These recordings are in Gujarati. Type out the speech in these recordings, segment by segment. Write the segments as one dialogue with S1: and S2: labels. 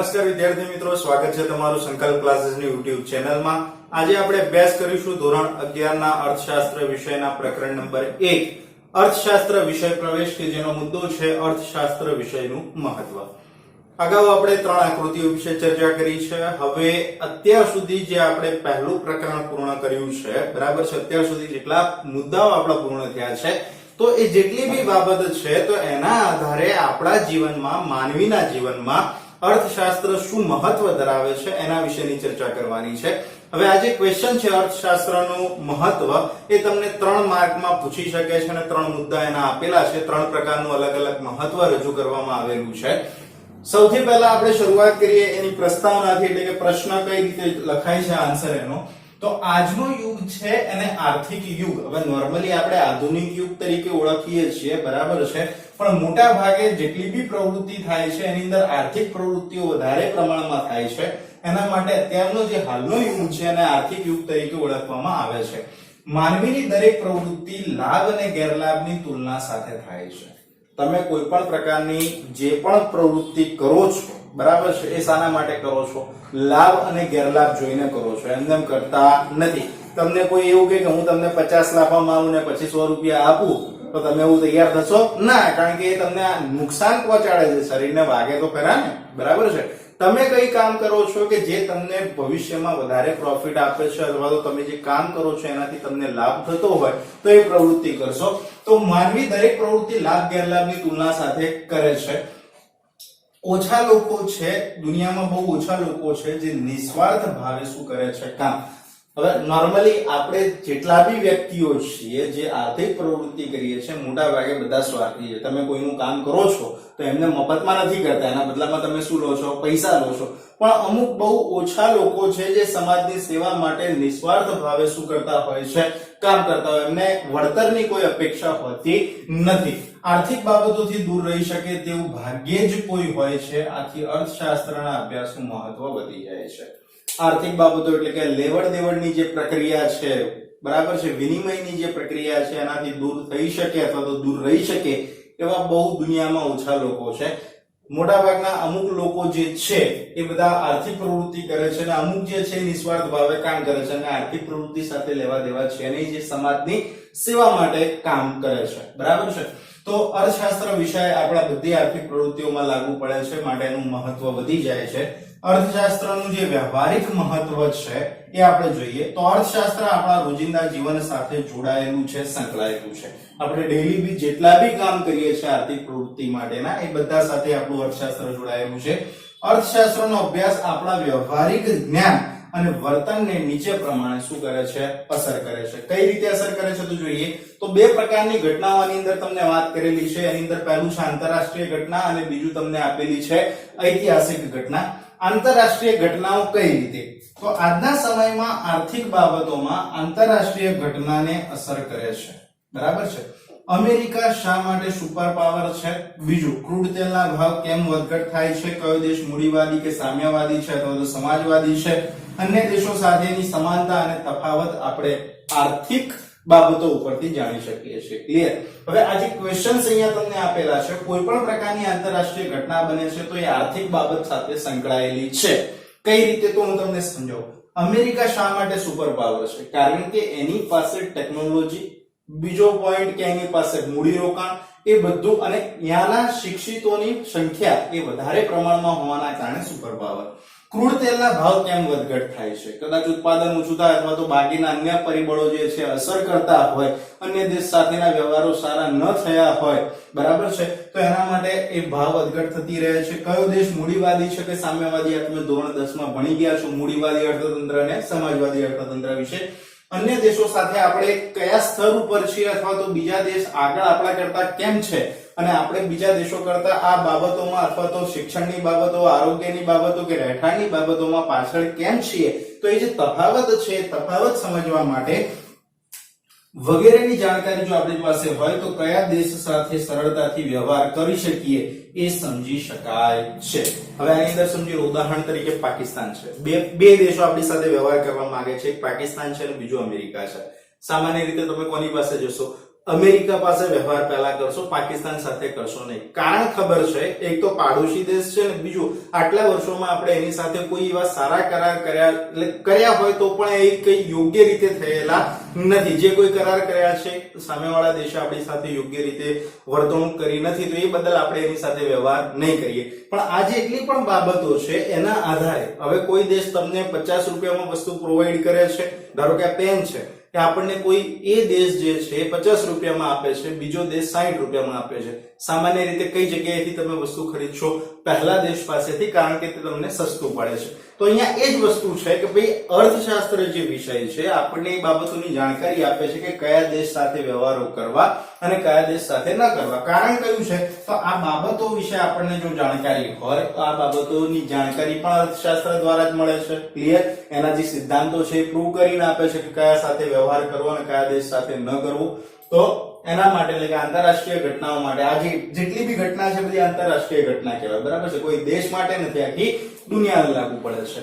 S1: નમસ્કાર વિદ્યાર્થી મિત્રો, સ્વાગત છે તમારું સંકલ્પ ક્લાસીસની યુટ્યુબ ચેનલમાં। આજે આપણે અભ્યાસ કરીશું ધોરણ 11 ના અર્થશાસ્ત્ર વિષયના પ્રકરણ નંબર 1 અર્થશાસ્ત્ર વિષય પ્રવેશ, કે જેનો મુદ્દો છે અર્થશાસ્ત્ર વિષયનું મહત્વ। અગાઉ આપણે 3 આકૃતિઓ વિશે ચર્ચા કરી છે। હવે અત્યાર સુધી જે આપણે પહેલું પ્રકરણ પૂર્ણ કર્યું છે, બરાબર છે, અત્યાર સુધી જેટલા મુદ્દાઓ આપણા પૂર્ણ થયા છે, તો એ જેટલી બી બાબત છે તો એના આધારે આપણા જીવનમાં, માનવીના જીવનમાં અર્થશાસ્ત્ર શું મહત્વ ધરાવે છે એના વિશેની ચર્ચા કરવાની છે। હવે આ જે ક્વેશ્ચન છે અર્થશાસ્ત્રનું મહત્વ, એ તમને 3 માર્કમાં પૂછી શકે છે અને 3 મુદ્દા એના આપેલા છે। 3 પ્રકારનું અલગ અલગ મહત્વ રજૂ કરવામાં આવેલું છે। સૌથી પહેલા આપણે શરૂઆત કરીએ એની પ્રસ્તાવનાથી, એટલે કે પ્રશ્ન કઈ રીતે લખાય છે, આન્સર એનો। તો આજનો યુગ છે એને આર્થિક યુગ, હવે નોર્મલી આપણે આધુનિક યુગ તરીકે ઓળખીએ છીએ, બરાબર છે, પણ મોટા ભાગે જેટલી બી પ્રવૃત્તિ થાય છે એની અંદર આર્થિક પ્રવૃત્તિઓ વધારે પ્રમાણમાં થાય છે। એના માટે અત્યારનો જે હાલનો યુગ છે એને આર્થિક યુગ તરીકે ઓળખવામાં આવે છે। માનવીની દરેક પ્રવૃત્તિ લાભ અને ગેરલાભની તુલના સાથે થાય છે। તમે કોઈ પણ પ્રકારની જે પણ પ્રવૃત્તિ કરો છો, બરાબર છે, એ શાના માટે કરો છો? લાભ અને ગેરલાભ જોઈને કરો છો, એમ કરતા નથી। તમને કોઈ એવું કે હું તમને 50 લાખ માંગુ ને પછી 100 રૂપિયા આપું, તો તમે એવું તૈયાર થશો ના, કારણ કે એ તમને નુકસાન પહોંચાડે છે, શરીરને વાગે તો ખરા ને, બરાબર છે। તમે કઈ કામ કરો છો કે જે તમને ભવિષ્યમાં વધારે પ્રોફિટ આપે છે, અથવા તો તમે જે કામ કરો છો એનાથી તમને લાભ થતો હોય તો એ પ્રવૃત્તિ કરશો। તો માનવી દરેક પ્રવૃત્તિ લાભ ગેરલાભની તુલના સાથે કરે છે। ઓછા લોકો છે દુનિયામાં, બહુ ઓછા લોકો છે જે નિસ્વાર્થ ભાવે શું કરે છે? કામ। હવે નોર્મલી આપણે જેટલા બી વ્યક્તિઓ છીએ જે આર્થિક પ્રવૃત્તિ કરીએ છીએ, મોટા ભાગે બધા સ્વાર્થી છે। તમે કોઈનું કામ કરો છો તો એમને મફતમાં નથી કરતા, એના બદલામાં તમે શું લો છો? પૈસા લો છો। પણ અમુક બહુ ઓછા લોકો છે જે સમાજની સેવા માટે નિસ્વાર્થ ભાવે શું કરતા હોય છે? કામ કરતા હોય, એમને વળતરની કોઈ અપેક્ષા હોતી નથી। આર્થિક બાબતોથી દૂર રહી શકે તેવું ભાગ્યે જ કોઈ હોય છે। આથી અર્થશાસ્ત્રના અભ્યાસનું મહત્વ વધી જાય છે। આર્થિક બાબતો એટલે કે લેવડ દેવડની જે પ્રક્રિયા છે, બરાબર છે, વિનિમયની જે પ્રક્રિયા છે, એનાથી દૂર થઈ શકે અથવા તો દૂર રહી શકે એવા બહુ દુનિયામાં ઓછા લોકો છે। મોટા ભાગના અમુક લોકો જે છે એ બધા આર્થિક પ્રવૃત્તિ કરે છે અને અમુક જે છે નિસ્વાર્થ ભાવે કામ કરે છે અને આર્થિક પ્રવૃત્તિ સાથે લેવા દેવા છે નહીં, જે સમાજની સેવા માટે કામ કરે છે, બરાબર છે। તો અર્થશાસ્ત્ર વિષય આપણા બધી આર્થિક પ્રવૃત્તિઓમાં લાગુ પડે છે, માટે એનું મહત્વ વધી જાય છે। અર્થશાસ્ત્રનું જે વ્યવહારિક મહત્વ છે એ આપણે જોઈએ તો અર્થશાસ્ત્ર આપણા રોજિંદા જીવન સાથે જોડાયેલું છે, સંકળાયેલું છે। આપણે ડેઈલી બી જેટલા બી કામ કરીએ છીએ આર્થિક પ્રવૃત્તિ માટેના, એ બધા સાથે આપણું અર્થશાસ્ત્ર જોડાયેલું છે। અર્થશાસ્ત્રનો અભ્યાસ આપણા વ્યવહારિક જ્ઞાન અને વર્તનને નીચે પ્રમાણે શું કરે છે? અસર કરે છે। કઈ રીતે અસર કરે છે તો જોઈએ તો 2 પ્રકારની ઘટનાઓની અંદર તમને વાત કરેલી છે। એની અંદર પહેલું છે આંતરરાષ્ટ્રીય ઘટના અને બીજું તમને આપેલી છે ઐતિહાસિક ઘટના। આંતરરાષ્ટ્રીય ઘટનાઓ કઈ રીતે? તો આજના સમયમાં આર્થિક બાબતોમાં આંતરરાષ્ટ્રીય ઘટનાને અસર કરે છે, બરાબર છે। અમેરિકા શા માટે સુપર પાવર છે? બીજું, ક્રૂડ તેલના ભાવ કેમ વધઘટ થાય છે? કયો દેશ મૂડીવાદી કે સામ્યવાદી છે અથવા તો સમાજવાદી છે? અન્ય દેશો સાથેની સમાનતા અને તફાવત આપણે આર્થિક બાબતો ઉપરથી જાણી શકીએ છીએ। ક્લિયર? હવે આ જે ક્વેશ્ચન્સ અહીંયા તમને આપેલા છે, કોઈ પણ પ્રકારની આંતરરાષ્ટ્રીય ઘટના બને છે તો એ આર્થિક બાબત સાથે સંકળાયેલી છે। કઈ રીતે તો હું તમને સમજાવું। અમેરિકા શા માટે સુપર પાવર છે? કારણ કે એની પાસે ટેકનોલોજી, બીજો પોઈન્ટ કે એની પાસે મૂડીરોકાણ, એ બધું, અને ત્યાંના શિક્ષિતોની સંખ્યા એ વધારે પ્રમાણમાં હોવાના કારણે સુપર પાવર। ક્રૂડ તેલના ભાવ કેમ વધઘટ થાય છે? કદાચ ઉત્પાદન ઓછું થાય અથવા તો બાકીના અન્ય પરિબળો જે છે અસર કરતા હોય, અન્ય દેશ સાથેના વ્યવહારો સારા ન થયા હોય, બરાબર છે, તો એના માટે એ ભાવ વધઘટ થતી રહે છે। કયો દેશ મૂડીવાદી છે કે સામ્યવાદી? આ તમે ધોરણ 10 માં ભણી ગયા છો, મૂડીવાદી અર્થતંત્ર અને સમાજવાદી અર્થતંત્ર વિશે। અન્ય દેશો સાથે આપણે કયા સ્તર ઉપર છીએ અથવા તો બીજા દેશ આગળ આપણા કરતા કેમ છે, અને આપણે બીજા દેશો કરતા આ બાબતોમાં અથવા તો શિક્ષણની બાબતો, આરોગ્યની બાબતો કે રહેઠાણની બાબતોમાં પાછળ કેમ છીએ, તો એ જે તફાવત છે, તફાવત સમજવા માટે વગેરેની જાણકારી જો આપણી પાસે હોય તો કયા દેશ સાથે સરળતાથી વ્યવહાર કરી શકીએ એ સમજી શકાય છે। હવે આની અંદર સમજી લો, ઉદાહરણ તરીકે પાકિસ્તાન છે। બે દેશો આપણી સાથે વ્યવહાર કરવા માંગે છે, એક પાકિસ્તાન છે અને બીજો અમેરિકા છે। સામાન્ય રીતે તમે કોની પાસે જશો? અમેરિકા પાસે વ્યવહાર પહેલા કરશો, પાકિસ્તાન સાથે કરશો નહીં. કારણ ખબર છે, એક તો પાડોશી દેશ છે, ને બીજું આટલા વર્ષોમાં આપણે એની સાથે કોઈ એવા સારા કરાર કર્યા હોય તો પણ એ કઈ યોગ્ય રીતે થયેલા નથી. જે કોઈ કરાર કર્યા છે સામેવાળા દેશે આપણી સાથે યોગ્ય રીતે વર્તણૂક કરી નથી, તો એ બદલ આપણે એની સાથે વ્યવહાર નહીં કરીએ. પણ આ જેટલી પણ બાબતો છે એના આધારે હવે કોઈ દેશ તમને 50 રૂપિયામાં વસ્તુ પ્રોવાઈડ કરે છે, ધારો કે આ પેન છે કે આપણને કોઈ એ દેશ જે છે 50 રૂપિયામાં આપે છે, બીજો દેશ 60 રૂપિયામાં આપે છે. સામાન્ય રીતે કઈ જગ્યાએથી તમે વસ્તુ ખરીદશો? પહેલા દેશ પાસેથી, કારણ કે તે તમને સસ્તું પડે છે. તો અહીંયા એ જ વસ્તુ છે કે ભાઈ અર્થશાસ્ત્ર જે વિષય છે આપણને એ બાબતોની જાણકારી આપે છે કે કયા દેશ સાથે વ્યવહારો કરવા અને કયા દેશ સાથે ન કરવા. કારણ કયું છે? તો આ બાબતો વિશે આપણને જો જાણકારી હોય તો આ બાબતોની જાણકારી પણ અર્થશાસ્ત્ર દ્વારા જ મળે છે. ક્લિયર? એના જે સિદ્ધાંતો છે એ પ્રૂવ કરીને આપે છે કે કયા સાથે વ્યવહાર કરવો અને કયા દેશ સાથે ન કરવો. તો એના માટે એટલે કે આંતરરાષ્ટ્રીય ઘટનાઓ માટે આ જેટલી બી ઘટના છે બધી આંતરરાષ્ટ્રીય ઘટના કહેવાય. બરાબર છે? કોઈ દેશ માટે નથી, આખી દુનિયાને લાગુ પડે છે.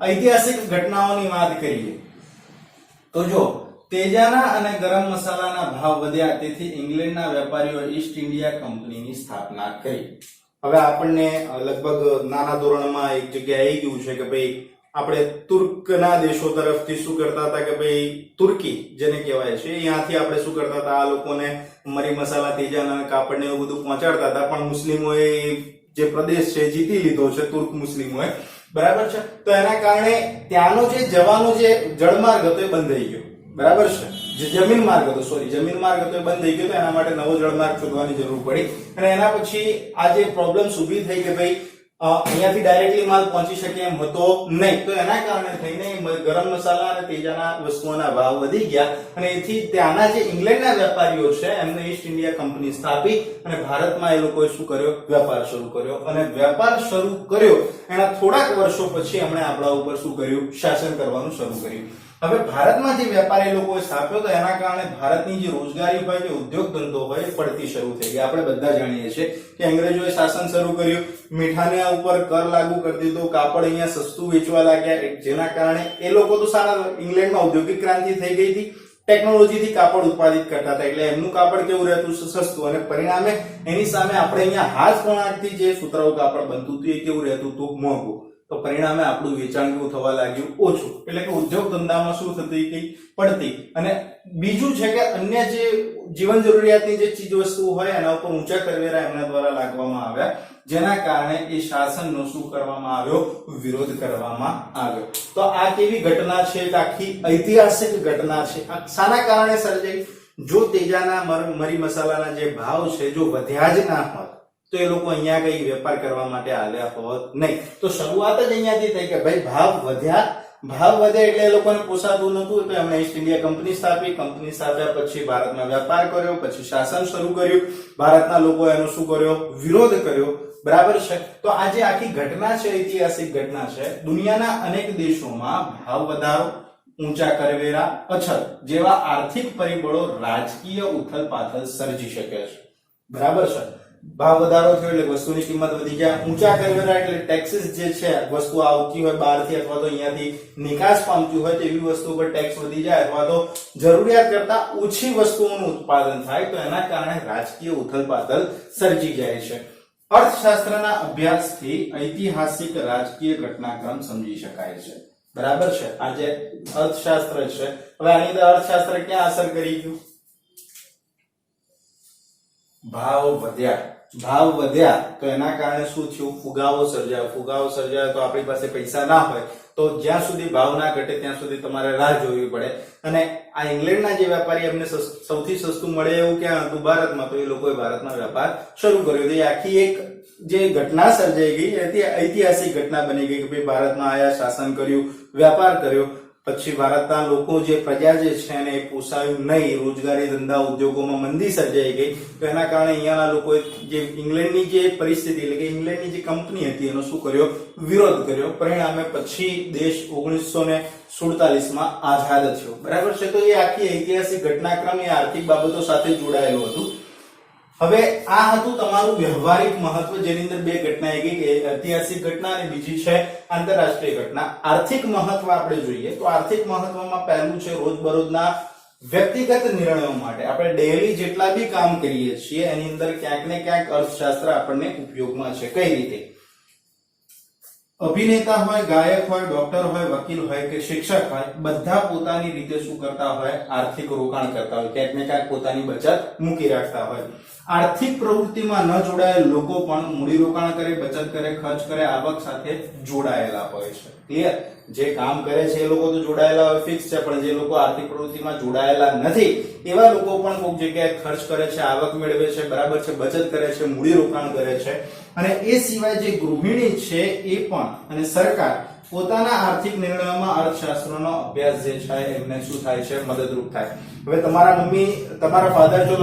S1: ઐતિહાસિક ઘટનાઓની વાત કરીએ તો જો તેજાના અને ગરમ મસાલાના ભાવ વધ્યા, તેથી ઇંગ્લેન્ડના વેપારીઓ ઈસ્ટ ઇન્ડિયા કંપનીની સ્થાપના કરી. હવે આપણને લગભગ નાના ધોરણમાં એક જગ્યાએ આવી ગયું છે કે ભાઈ આપણે તુર્કના દેશો તરફથી શું કરતા હતા કે ભાઈ તુર્કી જેને કહેવાય છે અહીંયાથી આપણે શું કરતા હતા, આ લોકોને મરી મસાલા, તેજાના કાપડ ને એવું બધું પહોંચાડતા હતા. પણ મુસ્લિમોએ જે પ્રદેશ છે જીતી લીધો છે, તુર્ક મુસ્લિમોએ. બરાબર છે? તો એના કારણે ત્યાંનો જે જવાનો જે જળમાર્ગ હતો એ બંધ થઈ ગયો. બરાબર છે? જે જમીન માર્ગ હતો, જમીન માર્ગ હતો એ બંધ થઈ ગયો. એના માટે નવો જળમાર્ગ શોધવાની જરૂર પડી અને એના પછી આ જે પ્રોબ્લેમ્સ ઊભી થઈ કે ભાઈ અહીંયાથી ડાયરેક્ટલી માલ પહોંચી શકે એમ હતો નહીં. તો એના કારણે થઈને ગરમ મસાલા અને તેજાના વસ્તુઓના ભાવ વધી ગયા અને એથી ત્યાંના જે ઇંગ્લેન્ડના વેપારીઓ છે એમને ઈસ્ટ ઇન્ડિયા કંપની સ્થાપી અને ભારતમાં એ લોકોએ શું કર્યો? વેપાર શરૂ કર્યો. અને વેપાર શરૂ કર્યો એના થોડાક વર્ષો પછી એમણે આપણા ઉપર શું કર્યું? શાસન કરવાનું શરૂ કર્યું. હવે ભારતમાં જે વેપાર એ લોકોએ સ્થાપ્યો તો એના કારણે ભારતની જે રોજગારી હોય, જે ઉદ્યોગ ધંધો હોય એ પડતી શરૂ થઈ ગઈ. આપણે બધા જાણીએ છીએ કે અંગ્રેજોએ શાસન શરૂ કર્યું, મીઠાને ઉપર કર લાગુ કરી દીધો, કાપડ અહીંયા સસ્તું વેચવા લાગ્યા, જેના કારણે એ લોકો તો સારા, ઇંગ્લેન્ડમાં ઔદ્યોગિક ક્રાંતિ થઈ ગઈ હતી, ટેકનોલોજીથી કાપડ ઉત્પાદિત કરતા હતા, એટલે એમનું કાપડ કેવું રહેતું? સસ્તું. અને પરિણામે એની સામે આપણે અહીંયા હાથ વણાટથી જે સુતરાઉ કાપડ બનતું હતું એ કેવું રહેતું હતું? મોંઘું. તો પરિણામે આપણું વેચાણ કેવું થવા લાગ્યું? ઓછું. એટલે કે ઉદ્યોગ ધંધામાં શું થતી ગઈ? પડતી. અને બીજું છે કે અન્ય જે જીવન જરૂરિયાતની જે ચીજ વસ્તુઓ હોય એના ઉપર ઊંચા કરવેરા એમના દ્વારા લાગવામાં આવ્યા, જેના કારણે એ શાસનનો શું કરવામાં આવ્યો? વિરોધ કરવામાં આવ્યો. તો આ કેવી ઘટના છે? આખી ઐતિહાસિક ઘટના છે. આ શાના કારણે સર્જાઈ? જો તેજાના મરી મસાલાના જે ભાવ છે જો વધ્યા જ ના હોત તો એ લોકો અહીંયા કઈ વેપાર કરવા માટે આવ્યા હોત નહીં. તો શરૂઆત જ અહીંયાથી થઈ કે ભાઈ ભાવ વધ્યા, ભાવ વધે એટલે એ લોકોને પોસાતું નતું, તો એમણે ઈસ્ટ ઇન્ડિયા કંપની સ્થાપી. કંપની સ્થાપ્યા પછી ભારતમાં વેપાર કર્યો, પછી શાસન શરૂ કર્યું. ભારતના લોકો એનો શું કર્યો? વિરોધ કર્યો. બરાબર છે? તો આ જે આખી ઘટના છે, ઐતિહાસિક ઘટના છે, દુનિયાના અનેક દેશોમાં ભાવ વધારો, ઊંચા કરવેરા, અછત જેવા આર્થિક પરિબળો રાજકીય ઉથલપાથલ સર્જી શકે છે. બરાબર છે? ભાવ વધારો થયો એટલે વસ્તુની કિંમત વધી ગયા, ઊંચા કરવેરા એટલે ટેક્સીસ જે છે, વસ્તુ આવતી હોય બહારથી અથવા તો અહીંયાથી નિકાસ પામતી હોય તો એવી વસ્તુ પર ટેક્સ વધી જાય અથવા તો જરૂરિયાત કરતા ઓછી વસ્તુઓનું ઉત્પાદન થાય, તો એના કારણે રાજકીય ઉથલપાથલ સર્જી જાય છે. અર્થશાસ્ત્રના અભ્યાસથી ઐતિહાસિક રાજકીય ઘટનાક્રમ સમજી શકાય છે. બરાબર છે? આ જે અર્થશાસ્ત્ર છે, હવે આની અંદર અર્થશાસ્ત્ર ક્યાં અસર કરી ગયું? ભાવ વધ્યા તો એના કારણે શું થયું? ફુગાવો સર્જાયો. ફુગાવો સર્જાયો તો આપણી પાસે પૈસા ના હોય તો જ્યાં સુધી ભાવ ના ઘટે ત્યાં સુધી તમારે રાહ જોવી પડે. અને આ ઇંગ્લેન્ડના જે વેપારી એમને સૌથી સસ્તું મળે એવું ક્યાં હતું? ભારતમાં. તો એ લોકોએ ભારતમાં વેપાર શરૂ કર્યો. તો આખી એક જે ઘટના સર્જાઈ ગઈ એ ઐતિહાસિક ઘટના બની ગઈ કે ભાઈ ભારતમાં આયા, શાસન કર્યું, વેપાર કર્યો. પછી ભારતના લોકો જે પ્રજા જે છે એને પોસાયું નહીં, રોજગારી ધંધા ઉદ્યોગોમાં મંદી સર્જાઈ ગઈ. તો એના કારણે અહીંયાના લોકોએ જે ઇંગ્લેન્ડની જે પરિસ્થિતિ એટલે કે ઇંગ્લેન્ડની જે કંપની હતી એનો શું કર્યો? વિરોધ કર્યો. પરિણામે પછી દેશ 1947માં આઝાદ થયો. બરાબર છે? તો એ આખી ઐતિહાસિક ઘટનાક્રમ એ આર્થિક બાબતો સાથે જોડાયેલું હતું. હવે આ હતું તમારું વ્યવહારિક મહત્વ, જેની અંદર બે ઘટના આવી ગઈ, ઐતિહાસિક ઘટના અને બીજી છે આંતરરાષ્ટ્રીય ઘટના. આર્થિક મહત્વ આપણે જોઈએ તો આર્થિક મહત્વમાં પહેલું છે રોજબરોજના વ્યક્તિગત નિર્ણયો માટે આપણે ડેઈલી જેટલા બી કામ કરીએ છીએ એની અંદર ક્યાંક ને ક્યાંક અર્થશાસ્ત્ર આપણને ઉપયોગમાં છે. કઈ રીતે? અભિનેતા હોય, ગાયક હોય, ડોક્ટર હોય, વકીલ હોય કે શિક્ષક હોય, બધા પોતાની રીતે શું કરતા હોય? આર્થિક રોકાણ કરતા હોય, ક્યાંક ને ક્યાંક પોતાની બચત મૂકી રાખતા હોય. આર્થિક પ્રવૃત્તિમાં ન જોડાયેલ લોકો પણ મૂડી રોકાણ કરે, બચત કરે, ખર્ચ કરે, આવક સાથે જોડાયેલા હોય છે. ક્લિયર? જે કામ કરે છે એ લોકો તો જોડાયેલા હોય, ફિક્સ છે, પણ જે લોકો આર્થિક પ્રવૃત્તિમાં જોડાયેલા નથી એવા લોકો પણ કોઈક જગ્યાએ ખર્ચ કરે છે, આવક મેળવે છે, બરાબર છે, બચત કરે છે, મૂડી રોકાણ કરે છે. અને એ સિવાય જે ગૃહિણી છે એ પણ અને સરકાર પોતાના આર્થિક નિર્ણયોમાં અર્થશાસ્ત્રનો અભ્યાસ જે છે એમને શું થાય છે? મદદરૂપ થાય. હવે તમારા મમ્મી, તમારા ફાધર જો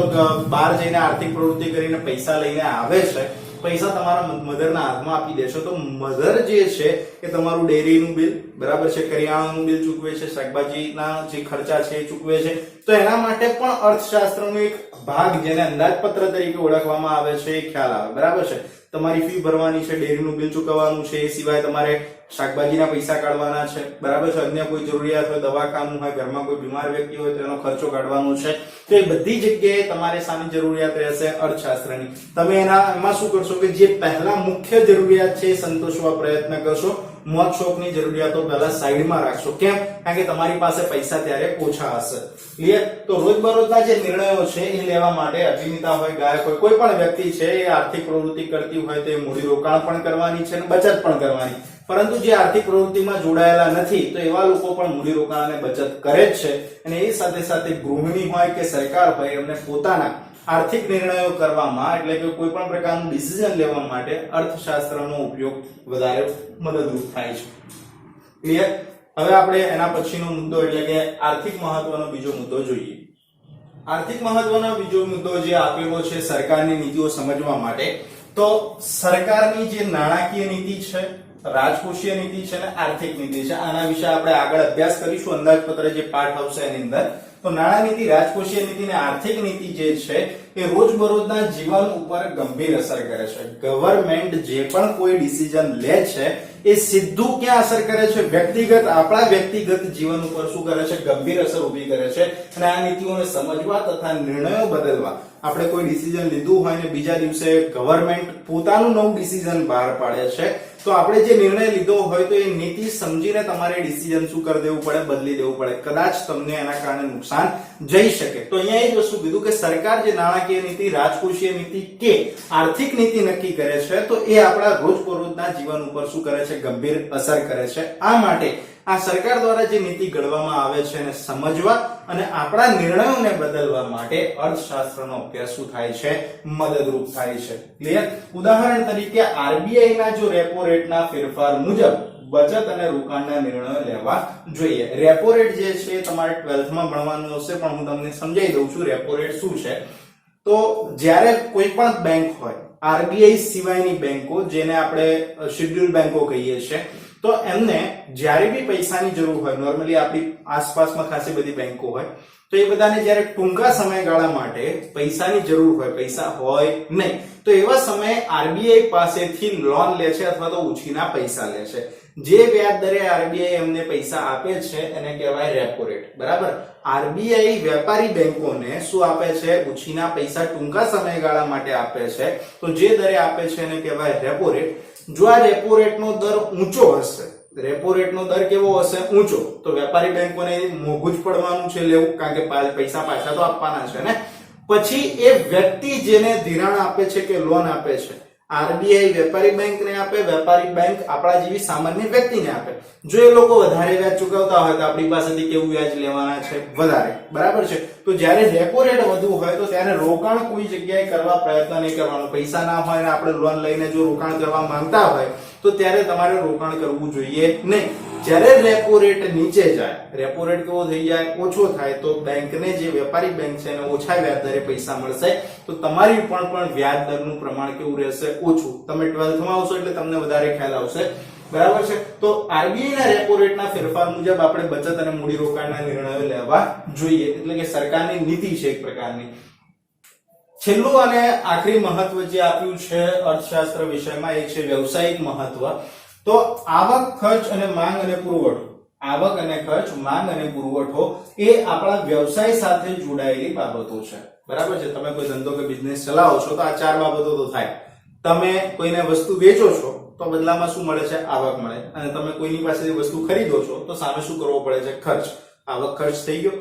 S1: બહાર જઈને આર્થિક પ્રવૃત્તિ કરીને પૈસા લઈને આવે છે, પૈસા તમારા મધરના હાથમાં આપી દેશો તો મધર જે છે એ તમારું ડેરીનું બિલ, બરાબર છે, કરિયાણાનું બિલ ચૂકવે છે, શાકભાજીના જે ખર્ચા છે એ ચૂકવે છે. તો એના માટે પણ અર્થશાસ્ત્રનો એક ભાગ જેને અંદાજપત્ર તરીકે ઓળખવામાં આવે છે એ ખ્યાલ આવે, બરાબર છે. તમારી ફી ભરવાની છે, ડેરીનું બિલ ચૂકવવાનું છે, એ સિવાય તમારે શાકભાજીના પૈસા કાઢવાના છે, બરાબર છે, અન્ય કોઈ જરૂરિયાત હોય, દવાખાનું હોય, ઘરમાં કોઈ બીમાર વ્યક્તિ હોય તો એનો ખર્ચો કાઢવાનો છે. તો એ બધી જગ્યાએ તમારે સાની જરૂરિયાત રહેશે? અર્થશાસ્ત્રની. તમે એમાં શું કરશો કે જે પહેલા મુખ્ય જરૂરિયાત છે એ સંતોષવા પ્રયત્ન કરશો, મોજ શોખની જરૂરિયાતો પહેલા સાઈડમાં રાખશો. કેમ? કારણ કે તમારી પાસે પૈસા ત્યારે ઓછા હશે. ક્લિયર? તો રોજબરોજના જે નિર્ણયો છે એ લેવા માટે અભિનેતા હોય, ગાયક હોય, કોઈ પણ વ્યક્તિ છે એ આર્થિક પ્રવૃત્તિ કરતી હોય તો એ મૂડી રોકાણ પણ કરવાની છે અને બચત પણ કરવાની. પરંતુ જે આર્થિક પ્રવૃત્તિમાં જોડાયેલા નથી તો એવા લોકો પણ મૂડી રોકાણ અને બચત કરે જ છે. અને એ સાથે સાથે ગૃહિણી હોય કે સરકાર હોય એમને પોતાના આર્થિક નિર્ણયો કરવામાં, એટલે કે કોઈ પણ પ્રકારનું ડિસિઝન લેવા માટે અર્થશાસ્ત્રનો ઉપયોગ વધારે મદદરૂપ થાય છે. ક્લિયર? હવે આપણે એના પછીનો મુદ્દો એટલે કે આર્થિક મહત્વનો બીજો મુદ્દો જોઈએ. આર્થિક મહત્વનો બીજો મુદ્દો જે આપેલો છે સરકારની નીતિઓ સમજવા માટે, તો સરકારની જે નાણાકીય નીતિ છે, રાજકોષીય નીતિ છે અને આર્થિક નીતિ છે, આના વિશે આપણે આગળ અભ્યાસ કરીશું અંદાજપત્ર જે પાઠ આવશે એની અંદર. તો નાણાં નીતિ, રાજકોષીય નીતિ અને આર્થિક નીતિ જે છે એ રોજબરોજના જીવન ઉપર ગંભીર અસર કરે છે. ગવર્નમેન્ટ જે પણ કોઈ ડિસિઝન લે છે એ સીધું ક્યાં અસર કરે છે? આપણા વ્યક્તિગત જીવન ઉપર શું કરે છે? ગંભીર અસર ઊભી કરે છે. અને આ નીતિઓને સમજવા તથા નિર્ણયો બદલવા, આપણે કોઈ ડિસિઝન લીધું હોય ને બીજા દિવસે ગવર્નમેન્ટ પોતાનું નવું ડિસિઝન બહાર પાડે છે, તો આપણે જે નિર્ણય લીધો હોય તો એ નીતિ સમજીને તમારે ડિસિઝન શું કરી દેવું પડે? બદલી દેવું પડે. કદાચ તમને એના કારણે નુકસાન જઈ શકે. તો અહીંયા એ જ વસ્તુ કીધું કે સરકાર જે નાણાકીય નીતિ, રાજકોષીય નીતિ કે આર્થિક નીતિ નક્કી કરે છે તો એ આપણા રોજબરોજના જીવન ઉપર શું કરે છે? ગંભીર અસર કરે છે. આ માટે આ સરકાર દ્વારા જે નીતિ ઘડવામાં આવે છે એને સમજવા અને આપણા નિર્ણયોને બદલવા માટે અર્થશાસ્ત્રનો અભ્યાસ શું થાય છે? મદદરૂપ થાય છે. ક્લિયર? ઉદાહરણ તરીકે આરબીઆઈ ના જો રેપો રેટના ફેરફાર મુજબ બચત અને રોકાણના નિર્ણયો લેવા જોઈએ. રેપો રેટ જે છે તમારે 12th માં ભણવાનું હશે, પણ હું તમને સમજાવી દઉં છું રેપો રેટ શું છે. તો જ્યારે કોઈ પણ બેંક હોય, આરબીઆઈ સિવાયની બેંકો જેને આપણે શેડ્યુલ બેંકો કહીએ છીએ, તો એમને જ્યારે બી પૈસાની જરૂર હોય, નોર્મલી આપણી આસપાસમાં ખાસી બધી બેંકો હોય, તો એ બધાને જ્યારે ટૂંકા સમયગાળા માટે પૈસાની જરૂર હોય, પૈસા હોય નહીં, તો એવા સમયે આરબીઆઈ પાસેથી લોન લે છે અથવા તો ઉછીના પૈસા લે છે. જે વ્યાજ દરે આરબીઆઈ એમને પૈસા આપે છે એને કહેવાય રેપો રેટ. બરાબર? આરબીઆઈ વેપારી બેંકોને શું આપે છે? ઉછીના પૈસા ટૂંકા સમયગાળા માટે આપે છે. તો જે દરે આપે છે એને કહેવાય રેપો રેટ. જો આ રેપો રેટનો દર ઊંચો હશે, રેપો રેટનો દર કેવો હશે? ઊંચો, તો વેપારી બેંકોને મોંઘું જ પડવાનું છે લેવું, કારણ કે પૈસા પાછા તો આપવાના છે ને. પછી એ વ્યક્તિ જેને ધિરાણ આપે છે કે લોન આપે છે, આરબીઆઈ વેપારી બેંકને આપે, વેપારી બેંક આપણા જેવી સામાન્ય વ્યક્તિને આપે. જો એ લોકો વધારે વ્યાજ ચૂકવતા હોય તો આપણી પાસેથી કેવું વ્યાજ લેવાના છે? વધારે. બરાબર છે? તો જ્યારે રેપો રેટ વધુ હોય તો ત્યારે રોકાણ કોઈ જગ્યાએ કરવા પ્રયત્ન નહીં કરવાનો. પૈસા ના હોય ને આપણે લોન લઈને જો રોકાણ કરવા માંગતા હોય તો ત્યારે તમારે રોકાણ કરવું જોઈએ નહીં. જ્યારે રેપો રેટ નીચે જાય, રેપો રેટ કેવો થઈ જાય? ઓછો થાય, તો બેંકને, જે વેપારી બેંક છે એને ઓછા વ્યાજ દરે પૈસા મળશે, તો તમારી પણ વ્યાજ દરનું પ્રમાણ કેવું રહેશે? ઓછું. તમે 12th માં આવશો એટલે તમને વધારે ખ્યાલ આવશે. બરાબર છે? તો આરબીઆઈ ના રેપો રેટના ફેરફાર મુજબ આપણે બચત અને મૂડી રોકાણના નિર્ણયો લેવા જોઈએ. એટલે કે સરકારની નીતિ છે એક પ્રકારની. છેલ્લું અને આખરી મહત્વ જે આપ્યું છે અર્થશાસ્ત્ર વિષયમાં એ છે વ્યવસાયિક મહત્વ. તો આવક, ખર્ચ અને માંગ અને પુરવઠો, આવક અને ખર્ચ, માંગ અને પુરવઠો એ આપણા વ્યવસાય સાથે જોડાયેલી બાબતો છે. બરાબર છે. તમે કોઈ ધંધો કે બિઝનેસ ચલાવો છો તો આ ચાર બાબતો તો થાય. તમે કોઈને વસ્તુ વેચો છો તો બદલામાં શું મળે છે? આવક મળે. અને તમે કોઈની પાસેથી વસ્તુ ખરીદો છો તો સામે શું કરવો પડે છે? ખર્ચ. આવક ખર્ચ થઈ ગયો.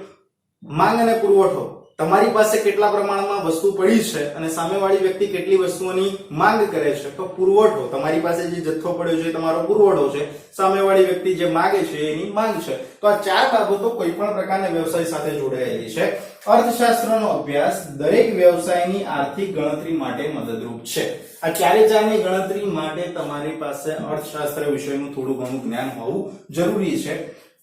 S1: માંગ અને પુરવઠો, તમારી પાસે કેટલા પ્રમાણમાં વસ્તુ પડી છે અને સામેવાળી વ્યક્તિ કેટલી વસ્તુઓની માંગ કરે છે તો પુરવઠો, તમારી પાસે જે જથ્થો પડ્યો છે એ તમારો પુરવઠો છે, સામેવાળી વ્યક્તિ જે માંગે છે એની માંગ છે. તો આ ચાર બાબતો કોઈ પણ પ્રકારના વ્યવસાય સાથે જોડાયેલી છે. અર્થશાસ્ત્રનો અભ્યાસ દરેક વ્યવસાયની આર્થિક ગણતરી માટે મદદરૂપ છે. આ ચારની ગણતરી માટે તમારી પાસે અર્થશાસ્ત્ર વિષયનું થોડું ઘણું જ્ઞાન હોવું જરૂરી છે.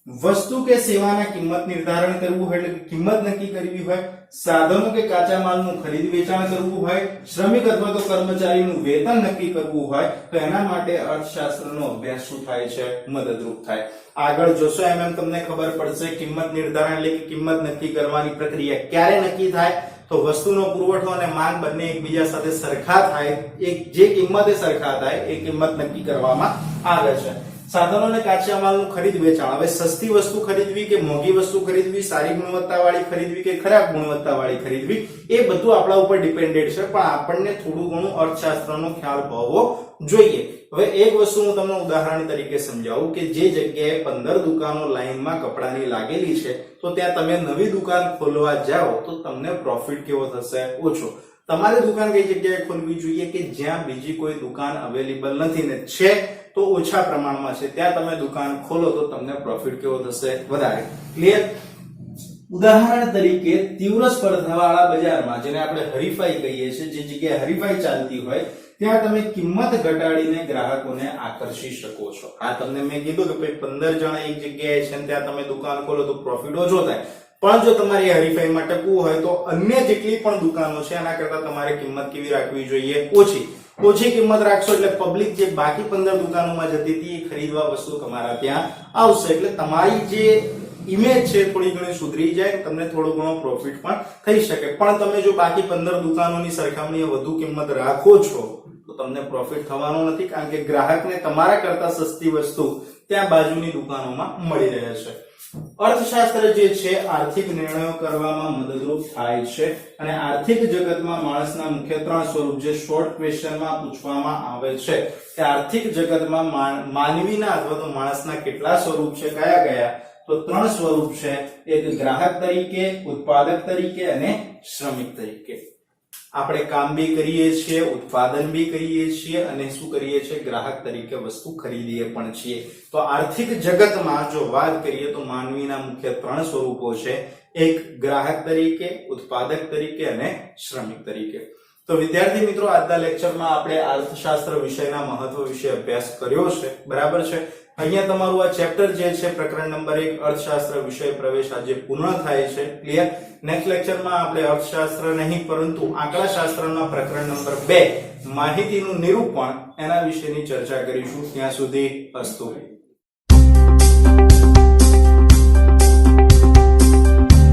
S1: વસ્તુ કે સેવાના કિંમત નિર્ધારણ કરવું હોય એટલે કિંમત નક્કી કરવી હોય, સાધનો કે કાચા માલનું ખરીદ વેચાણ કરવું હોય, શ્રમિક અથવા તો કર્મચારીનું વેતન નક્કી કરવું હોય તો એના માટે અર્થશાસ્ત્રનો અભ્યાસ શું થાય છે? મદદરૂપ થાય. આગળ જોશો એમ તમને ખબર પડશે કિંમત નિર્ધારણ એટલે કે કિંમત નક્કી કરવાની પ્રક્રિયા ક્યારે નક્કી થાય તો વસ્તુનો પુરવઠો અને માંગ બંને એકબીજા સાથે સરખા થાય, જે કિંમતે સરખા થાય એ કિંમત નક્કી કરવામાં આવે છે. સાધનો અને કાચા માલનું ખરીદ વેચાણ, હવે સસ્તી વસ્તુ ખરીદવી કે મોંઘી વસ્તુ ખરીદવી, સારી ગુણવત્તાવાળી ખરીદવી કે ખરાબ ગુણવત્તાવાળી ખરીદવી, એ બધું આપણા ઉપર ડિપેન્ડેડ છે, પણ આપણને થોડું ઘણું અર્થશાસ્ત્રનો ખ્યાલ હોવો જોઈએ. હવે એક વસ્તુ હું તમને ઉદાહરણ તરીકે સમજાવું કે જે જગ્યાએ 15 દુકાનો લાઈનમાં કપડાની લાગેલી છે તો ત્યાં તમે નવી દુકાન ખોલવા જાઓ તો તમને પ્રોફિટ કેવો થશે? ઓછો. તમારે દુકાન કઈ જગ્યાએ ખોલવી જોઈએ કે જ્યાં બીજી કોઈ દુકાન અવેલેબલ નથી ને છે તો ઓછા પ્રમાણમાં છે, ત્યાં તમે દુકાન ખોલો તો તમને પ્રોફિટ કેવો થશે? વધારે. ક્લિયર? ઉદાહરણ તરીકે તીવ્ર સ્પર્ધાવાળા બજારમાં, જેને આપણે હરીફાઈ કહીએ છીએ, જે જગ્યાએ હરીફાઈ ચાલતી હોય ત્યાં તમે કિંમત ઘટાડીને ગ્રાહકોને આકર્ષી શકો છો. આ તમને મેં કીધું કે ભાઈ 15 જણા એક જગ્યાએ છે ત્યાં તમે દુકાન ખોલો તો પ્રોફિટ ઓછો થાય, પણ જો તમારી હરીફાઈમાં ટકવું હોય તો અન્ય જેટલી પણ દુકાનો છે એના કરતા તમારે કિંમત કેવી રાખવી જોઈએ? ઓછી કિંમત રાખશો એટલે પબ્લિક જે બાકી 15 દુકાનોમાં જતી હતી એ ખરીદવા વસ્તુ તમારા ત્યાં આવશે, એટલે તમારી જે ઇમેજ છે થોડી ઘણી સુધરી જાય, તમને થોડો ઘણો પ્રોફિટ પણ થઈ શકે. પણ તમે જો બાકી 15 દુકાનોની સરખામણીએ વધુ કિંમત રાખો છો તો તમને પ્રોફિટ થવાનો નથી, કારણ કે ગ્રાહકને તમારા કરતા સસ્તી વસ્તુ ત્યાં બાજુની દુકાનોમાં મળી રહે છે. અર્થશાસ્ત્ર જે છે આર્થિક નિર્ણયો કરવામાં મદદરૂપ થાય છે અને આર્થિક જગતમાં માણસના મુખ્ય 3 સ્વરૂપ જે શોર્ટ ક્વેશ્ચનમાં પૂછવામાં આવે છે કે આર્થિક જગતમાં માનવીના અથવા તો માણસના કેટલા સ્વરૂપ છે? કયા? તો 3 સ્વરૂપ છે. એક ગ્રાહક તરીકે, ઉત્પાદક તરીકે અને શ્રમિક તરીકે. આપણે કામ બી કરીએ છીએ, ઉત્પાદન બી કરીએ છીએ અને શું કરીએ છીએ? ગ્રાહક તરીકે વસ્તુ ખરીદીએ પણ છીએ. તો આર્થિક જગતમાં જો વાત કરીએ તો માનવીના મુખ્ય 3 સ્વરૂપો છે. એક ગ્રાહક તરીકે, ઉત્પાદક તરીકે અને શ્રમિક તરીકે. તો વિદ્યાર્થી મિત્રો, આજના લેક્ચરમાં આપણે અર્થશાસ્ત્ર વિષયના મહત્વ વિશે અભ્યાસ કર્યો છે. બરાબર છે. અહીંયા તમારું આ ચેપ્ટર જે છે પ્રકરણ નંબર 1 અર્થશાસ્ત્ર વિષય પ્રવેશ આજે પૂર્ણ થાય છે. ક્લિયર? નેક્સ્ટ લેક્ચરમાં આપણે અર્થશાસ્ત્ર નહીં પરંતુ આંકડાશાસ્ત્રના પ્રકરણ નંબર 2 માહિતીનું નિરૂપણ એના વિશેની ચર્ચા કરીશું. ત્યાં સુધી અસ્તુ.